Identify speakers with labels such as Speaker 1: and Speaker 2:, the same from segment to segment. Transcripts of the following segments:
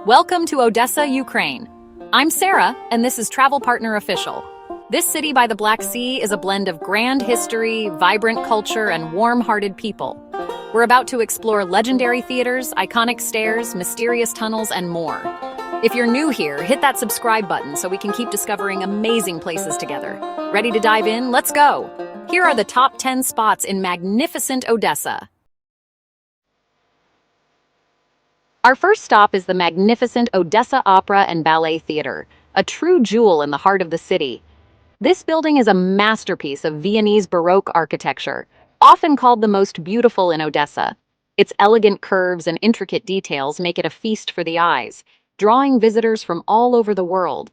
Speaker 1: Welcome to Odessa, Ukraine. I'm Sarah, and this is Travel Partner Official. This city by the Black Sea is a blend of grand history, vibrant culture, and warm-hearted people. We're about to explore legendary theaters, iconic stairs, mysterious tunnels, and more. If you're new here, hit that subscribe button so we can keep discovering amazing places together. Ready to dive in? Let's go! Here are the top 10 spots in magnificent Odessa. Our first stop is the magnificent Odessa Opera and Ballet Theater, a true jewel in the heart of the city. This building is a masterpiece of Viennese Baroque architecture, often called the most beautiful in Odessa. Its elegant curves and intricate details make it a feast for the eyes, drawing visitors from all over the world.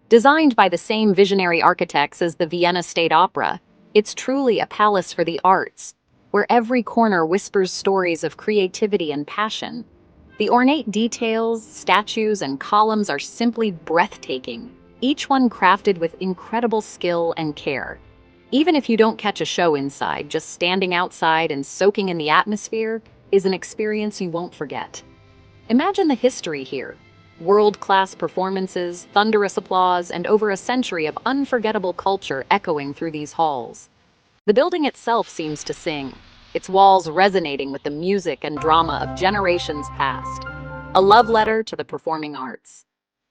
Speaker 1: Designed by the same visionary architects as the Vienna State Opera, it's truly a palace for the arts, where every corner whispers stories of creativity and passion. The ornate details, statues, and columns are simply breathtaking, each one crafted with incredible skill and care. Even if you don't catch a show inside, just standing outside and soaking in the atmosphere is an experience you won't forget. Imagine the history here. World-class performances, thunderous applause, and over a century of unforgettable culture echoing through these halls. The building itself seems to sing, its walls resonating with the music and drama of generations past. A love letter to the performing arts.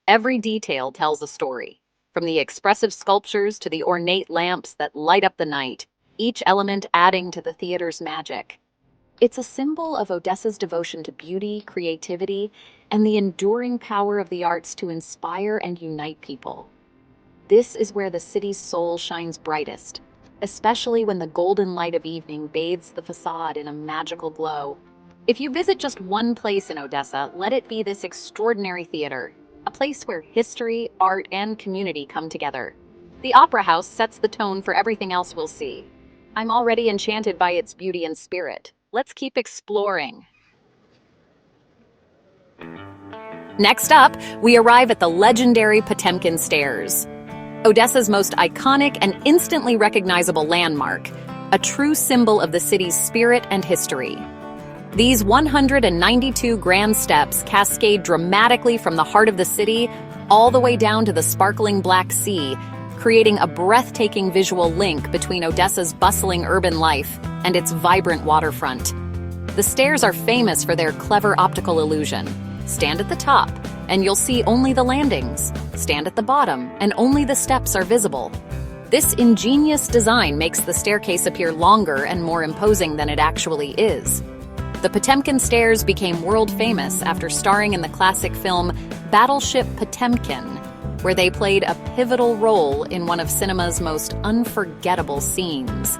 Speaker 1: Every detail tells a story, from the expressive sculptures to the ornate lamps that light up the night, each element adding to the theater's magic. It's a symbol of Odessa's devotion to beauty, creativity, and the enduring power of the arts to inspire and unite people. This is where the city's soul shines brightest, especially when the golden light of evening bathes the facade in a magical glow. If you visit just one place in Odessa, let it be this extraordinary theater, a place where history, art, and community come together. The Opera House sets the tone for everything else we'll see. I'm already enchanted by its beauty and spirit. Let's keep exploring. Next up, we arrive at the legendary PMPin Stairs, Odessa's most iconic and instantly recognizable landmark, a true symbol of the city's spirit and history. These 192 grand steps cascade dramatically from the heart of the city all the way down to the sparkling Black Sea, creating a breathtaking visual link between Odessa's bustling urban life and its vibrant waterfront. The stairs are famous for their clever optical illusion. Stand at the top, and you'll see only the landings. Stand at the bottom, and only the steps are visible. This ingenious design makes the staircase appear longer and more imposing than it actually is. The PMPin Stairs became world famous after starring in the classic film Battleship Potemkin, where they played a pivotal role in one of cinema's most unforgettable scenes.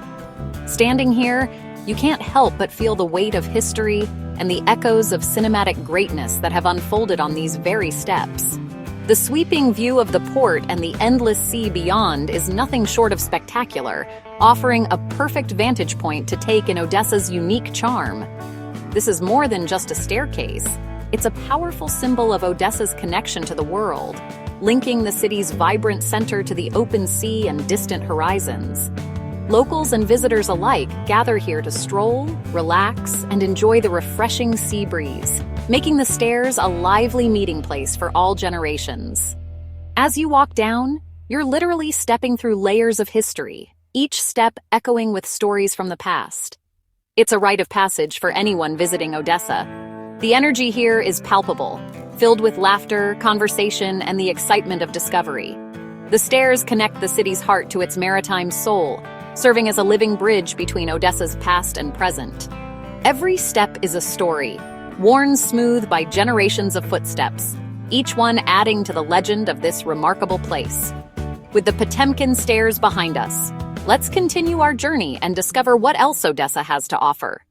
Speaker 1: Standing here, you can't help but feel the weight of history and the echoes of cinematic greatness that have unfolded on these very steps. The sweeping view of the port and the endless sea beyond is nothing short of spectacular, offering a perfect vantage point to take in Odessa's unique charm. This is more than just a staircase. It's a powerful symbol of Odessa's connection to the world, linking the city's vibrant center to the open sea and distant horizons. Locals and visitors alike gather here to stroll, relax, and enjoy the refreshing sea breeze, making the stairs a lively meeting place for all generations. As you walk down, you're literally stepping through layers of history, each step echoing with stories from the past. It's a rite of passage for anyone visiting Odessa. The energy here is palpable, filled with laughter, conversation, and the excitement of discovery. The stairs connect the city's heart to its maritime soul, serving as a living bridge between Odessa's past and present. Every step is a story, worn smooth by generations of footsteps, each one adding to the legend of this remarkable place. With the PMPin Stairs behind us, let's continue our journey and discover what else Odessa has to offer.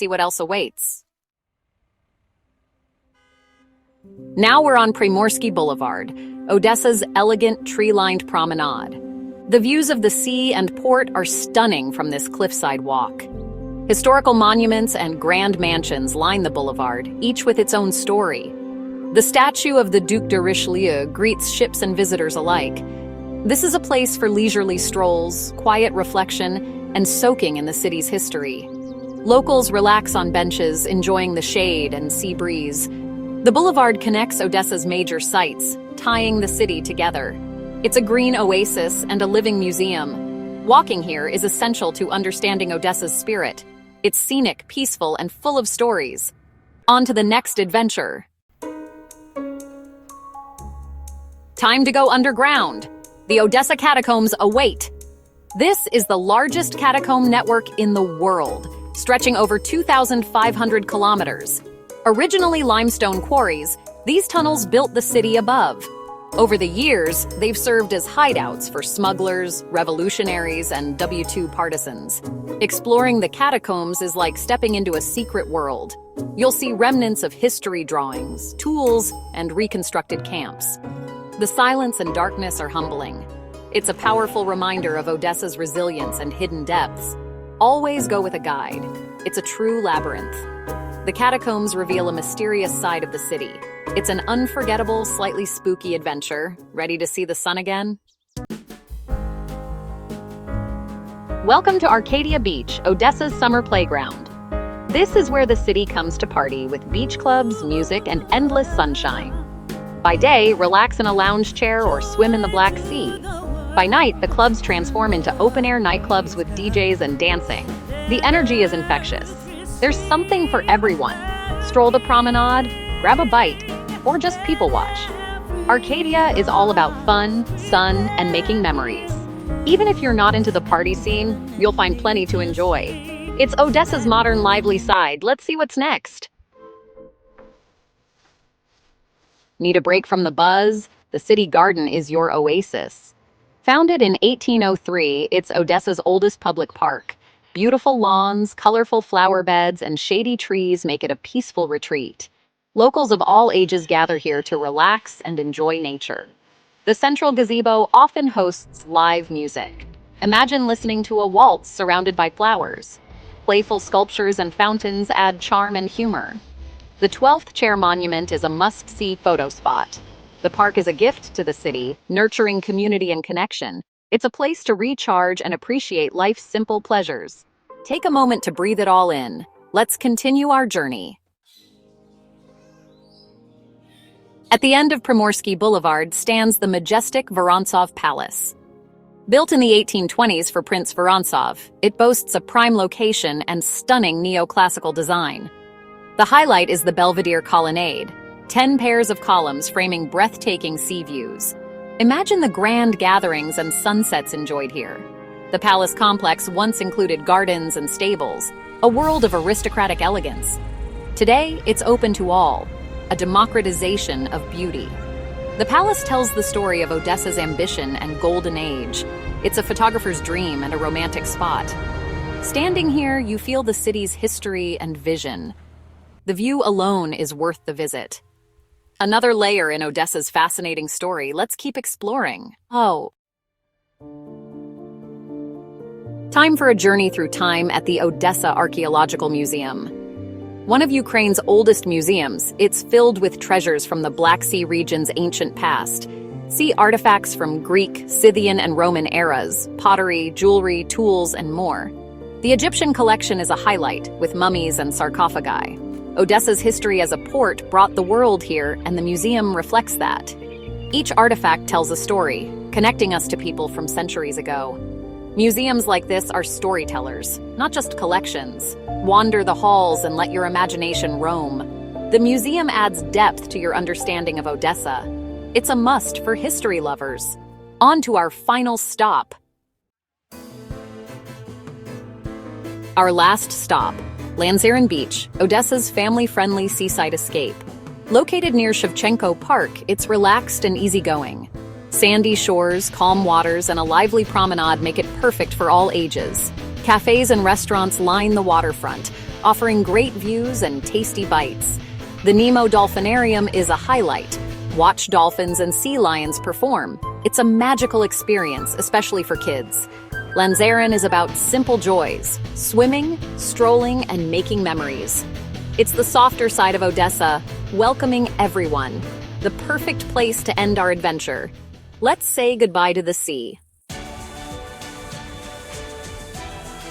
Speaker 1: see what else awaits. Now we're on Primorski Boulevard, Odessa's elegant tree-lined promenade. The views of the sea and port are stunning from this cliffside walk. Historical monuments and grand mansions line the boulevard, each with its own story. The statue of the Duc de Richelieu greets ships and visitors alike. This is a place for leisurely strolls, quiet reflection, and soaking in the city's history. Locals relax on benches, enjoying the shade and sea breeze. The boulevard connects Odessa's major sites, tying the city together. It's a green oasis and a living museum. Walking here is essential to understanding Odessa's spirit. It's scenic, peaceful, and full of stories. On to the next adventure. Time to go underground. The Odessa Catacombs await. This is the largest catacomb network in the world, stretching over 2,500 kilometers. Originally limestone quarries, these tunnels built the city above. Over the years, they've served as hideouts for smugglers, revolutionaries, and W2 partisans. Exploring the catacombs is like stepping into a secret world. You'll see remnants of history drawings, tools, and reconstructed camps. The silence and darkness are humbling. It's a powerful reminder of Odessa's resilience and hidden depths. Always go with a guide. It's a true labyrinth. The catacombs reveal a mysterious side of the city. It's an unforgettable, slightly spooky adventure. Ready to see the sun again? Welcome to Arcadia Beach, Odessa's summer playground. This is where the city comes to party with beach clubs, music, and endless sunshine. By day, relax in a lounge chair or swim in the Black Sea. By night, the clubs transform into open-air nightclubs with DJs and dancing. The energy is infectious. There's something for everyone. Stroll the promenade, grab a bite, or just people watch. Arcadia is all about fun, sun, and making memories. Even if you're not into the party scene, you'll find plenty to enjoy. It's Odessa's modern, lively side. Let's see what's next. Need a break from the buzz? The city garden is your oasis. Founded in 1803, it's Odessa's oldest public park. Beautiful lawns, colorful flower beds, and shady trees make it a peaceful retreat. Locals of all ages gather here to relax and enjoy nature. The central gazebo often hosts live music. Imagine listening to a waltz surrounded by flowers. Playful sculptures and fountains add charm and humor. The 12th Chair Monument is a must-see photo spot. The park is a gift to the city, nurturing community and connection. It's a place to recharge and appreciate life's simple pleasures. Take a moment to breathe it all in. Let's continue our journey. At the end of Primorski Boulevard stands the majestic Veronov Palace. Built in the 1820s for Prince Veronov, it boasts a prime location and stunning neoclassical design. The highlight is the Belvedere Colonnade, 10 pairs of columns framing breathtaking sea views. Imagine the grand gatherings and sunsets enjoyed here. The palace complex once included gardens and stables, a world of aristocratic elegance. Today, it's open to all, a democratization of beauty. The palace tells the story of Odessa's ambition and golden age. It's a photographer's dream and a romantic spot. Standing here, you feel the city's history and vision. The view alone is worth the visit. Another layer in Odessa's fascinating story. Let's keep exploring. Time for a journey through time at the Odessa Archaeological Museum. One of Ukraine's oldest museums, it's filled with treasures from the Black Sea region's ancient past. See artifacts from Greek, Scythian, and Roman eras, pottery, jewelry, tools, and more. The Egyptian collection is a highlight, with mummies and sarcophagi. Odessa's history as a port brought the world here, and the museum reflects that. Each artifact tells a story, connecting us to people from centuries ago. Museums like this are storytellers, not just collections. Wander the halls and let your imagination roam. The museum adds depth to your understanding of Odessa. It's a must for history lovers. On to our final stop. Our last stop, Lanzeran Beach, Odessa's family-friendly seaside escape. Located near Shevchenko Park, it's relaxed and easygoing. Sandy shores, calm waters, and a lively promenade make it perfect for all ages. Cafes and restaurants line the waterfront, offering great views and tasty bites. The Nemo Dolphinarium is a highlight. Watch dolphins and sea lions perform. It's a magical experience, especially for kids. Lanzeran is about simple joys, swimming, strolling, and making memories. It's the softer side of Odessa, welcoming everyone. The perfect place to end our adventure. Let's say goodbye to the sea.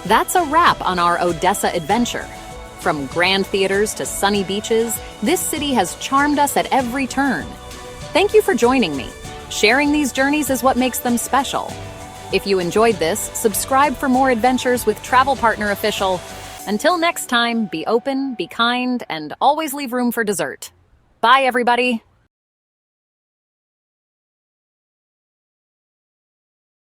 Speaker 1: That's a wrap on our Odessa adventure. From grand theaters to sunny beaches, this city has charmed us at every turn. Thank you for joining me. Sharing these journeys is what makes them special. If you enjoyed this, subscribe for more adventures with Travel Partner Official. Until next time, be open, be kind, and always leave room for dessert. Bye, everybody.